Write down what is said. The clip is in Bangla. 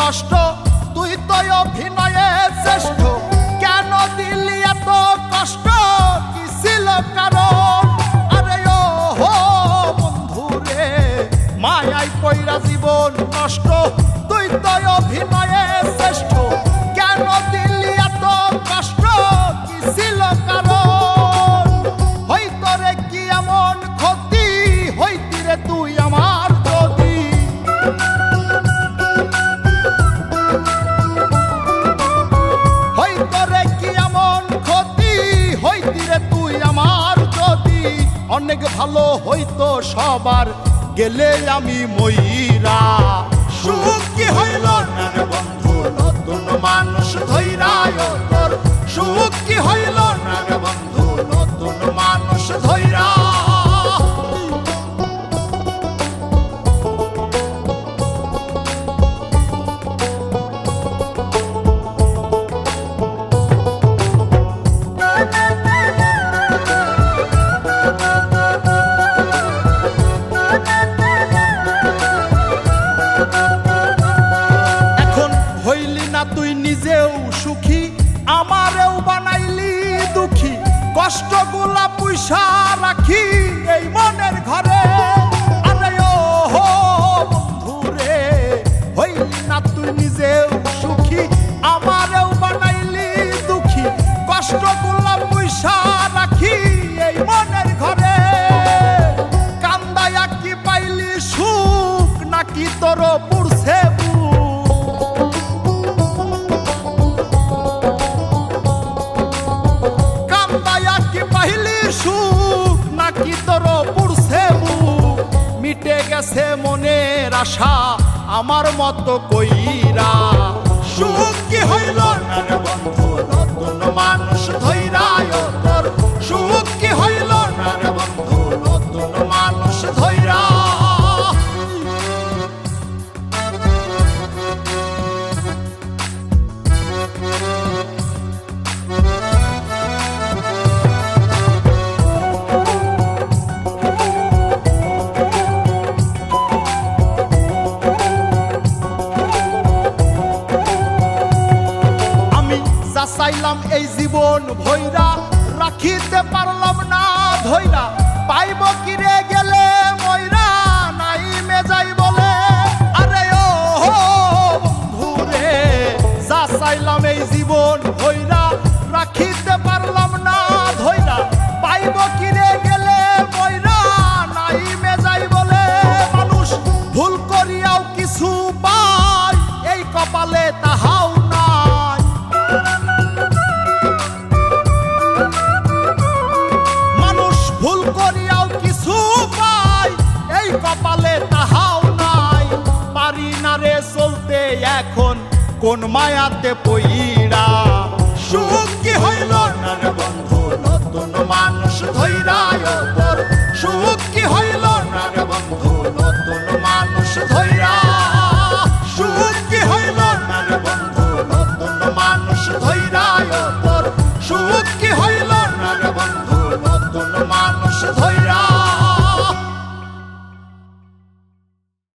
কষ্ট, তুই তো অভিনয়ে শ্রেষ্ঠ। কেন দিলি এত কষ্ট, কি ছিল কারণ? আরে ও হো বন্ধু রে, মায়ায় পয়রা জীবন নষ্ট, তুই তো অভিনয়ে শ্রেষ্ঠ। কেন দিলি এত কষ্ট, কি ছিল কারণ? হইতো রে কি এমন ক্ষতি, হইতি রে তুই আমার যদি। হইতো রে কি এমন ক্ষতি, হইতি রে তুই আমার যদি। অনেক ভালো হইতো সবার, গেলে আমি ময়রা। সুখ কি হইল না রে বন্ধু, নতুন মানুষ ধইরা তোর। সুখ কি হইল না রে বন্ধু, নতুন মানুষ ধইরা। তুই নিজেও সুখী, আমারেও বানাইলি দুঃখী। কষ্টগুলা পয়সা রাখি এই মনের ঘরে। আরে ও হো বন্ধু রে, হইলি না তুই নিজেও সুখী, আমারেও বানাইলি দুঃখী। কষ্টগুলা পয়সা রাখি এই মনের ঘরে। কান্দায়া কি পাইলি সুখ, নাকি তোর পুরছে সুখ, নাকি তোর পুরছে বুক? মিটে গেছে মনের আশা আমার মতো কইরা। সুখ কি হইল না রে বন্ধু, নতুন মানুষ ধইরা তোর। সুখ কি হইল না রে বন্ধু, নতুন মানুষ ধইরা। চাইলাম এই জীবন ভৈরা, রাখিতে পারলাম না ধৈরা। পাইব কিরে গেলে ময়রা, নাই মেজাই বলে। আরে ও হো বন্ধু রে, যা চাইলাম এই জীবন ভৈরা, রাখিতে পারলাম না ধৈরা। পাইব কিরে গেলে ময়রা, নাই মেজাই বলে। মানুষ ভুল করিয়াও কিছু পায়, এই কপালে তাহাও নাই। ভুল করিয়াও কিছু পাই, এই কপালে তাহাও নাই। পারি না রে চলতে এখন কোন মায়াতে পইড়া। সুখ